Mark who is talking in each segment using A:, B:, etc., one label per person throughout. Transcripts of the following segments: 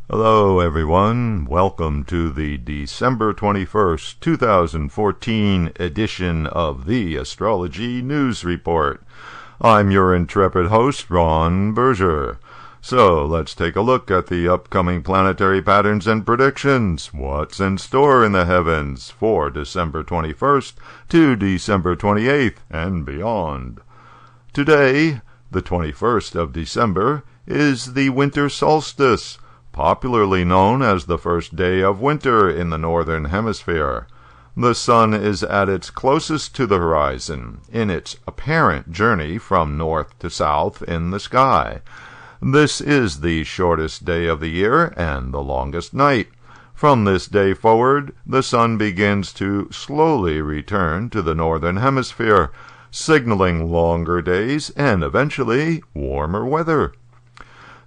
A: Hello everyone, welcome to the December 21st, 2014 edition of the Astrology News Report. I'm your intrepid host, Ron Berger. So let's take a look at the upcoming planetary patterns and predictions. What's in store in the heavens for December 21st to December 28th and beyond. Today, the 21st of December, is the winter solstice, popularly known as the first day of winter in the northern hemisphere. The sun is at its closest to the horizon in its apparent journey from north to south in the sky. This is the shortest day of the year and the longest night. From this day forward, the sun begins to slowly return to the northern hemisphere, signaling longer days and eventually warmer weather.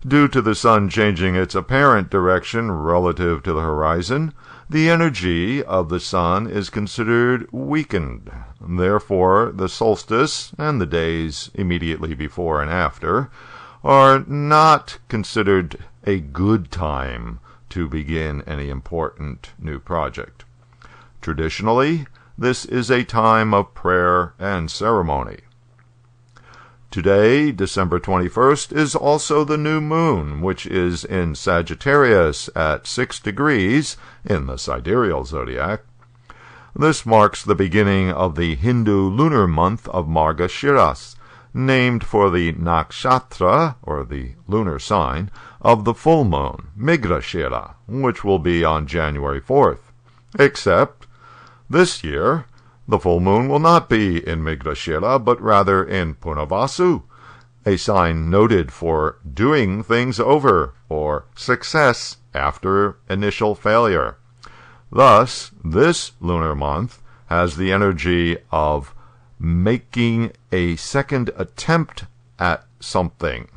A: Due to the sun changing its apparent direction relative to the horizon, the energy of the sun is considered weakened. Therefore, the solstice and the days immediately before and after are not considered a good time to begin any important new project. Traditionally, this is a time of prayer and ceremony. Today, December 21st, is also the new moon, which is in Sagittarius at 6 degrees in the sidereal zodiac. This marks the beginning of the Hindu lunar month of Margashiras, named for the nakshatra, or the lunar sign, of the full moon, Mrigashira, which will be on January 4th. Except, this year, the full moon will not be in Mrigashira, but rather in Punarvasu, a sign noted for doing things over, or success after initial failure. Thus, this lunar month has the energy of making a second attempt at something.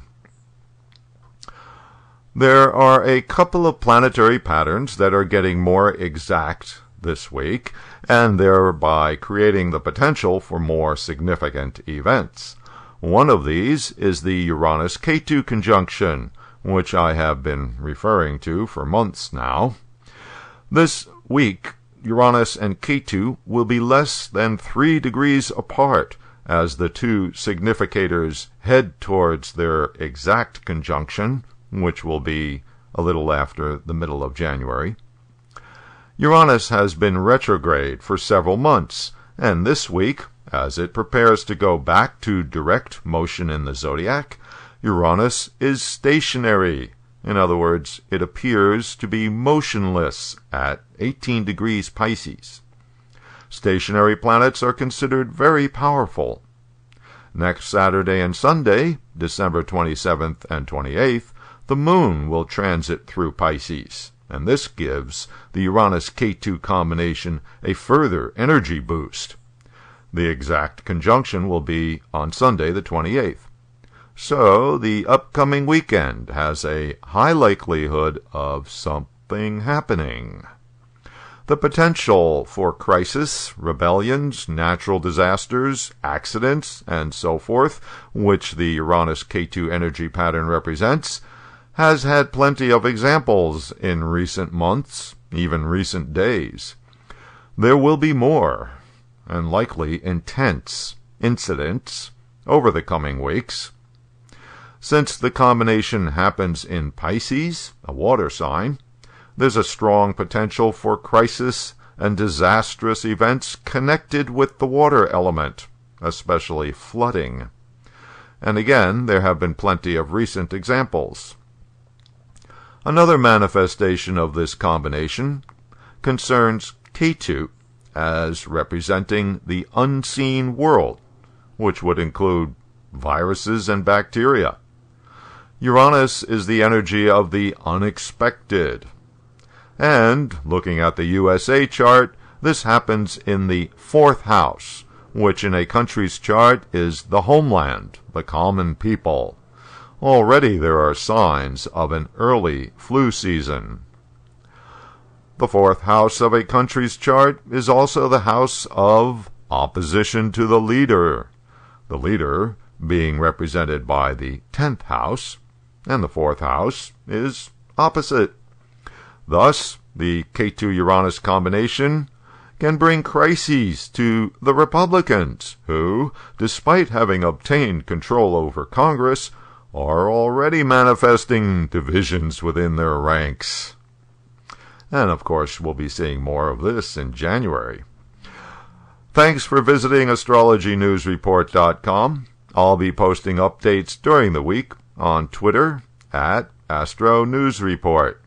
A: There are a couple of planetary patterns that are getting more exact this week, and thereby creating the potential for more significant events. One of these is the Uranus-Ketu conjunction, which I have been referring to for months now. This week, Uranus and Ketu will be less than 3 degrees apart as the two significators head towards their exact conjunction, which will be a little after the middle of January. Uranus has been retrograde for several months, and this week, as it prepares to go back to direct motion in the zodiac, Uranus is stationary. In other words, it appears to be motionless at 18 degrees Pisces. Stationary planets are considered very powerful. Next Saturday and Sunday, December 27th and 28th, the moon will transit through Pisces, and this gives the Uranus-Ketu combination a further energy boost. The exact conjunction will be on Sunday the 28th. So the upcoming weekend has a high likelihood of something happening. The potential for crisis, rebellions, natural disasters, accidents, and so forth, which the Uranus-Ketu energy pattern represents, has had plenty of examples in recent months, even recent days. There will be more, and likely intense, incidents over the coming weeks. Since the combination happens in Pisces, a water sign, there's a strong potential for crisis and disastrous events connected with the water element, especially flooding. And again, there have been plenty of recent examples. Another manifestation of this combination concerns Ketu as representing the unseen world, which would include viruses and bacteria. Uranus is the energy of the unexpected. And, looking at the USA chart, this happens in the 4th house, which in a country's chart is the homeland, the common people. Already there are signs of an early flu season. The 4th house of a country's chart is also the house of opposition to the leader being represented by the 10th house, and the 4th house is opposite. Thus, the Ketu-Uranus combination can bring crises to the Republicans, who, despite having obtained control over Congress, are already manifesting divisions within their ranks. And of course, we'll be seeing more of this in January. Thanks for visiting astrologynewsreport.com. I'll be posting updates during the week on Twitter @AstroNewsReport.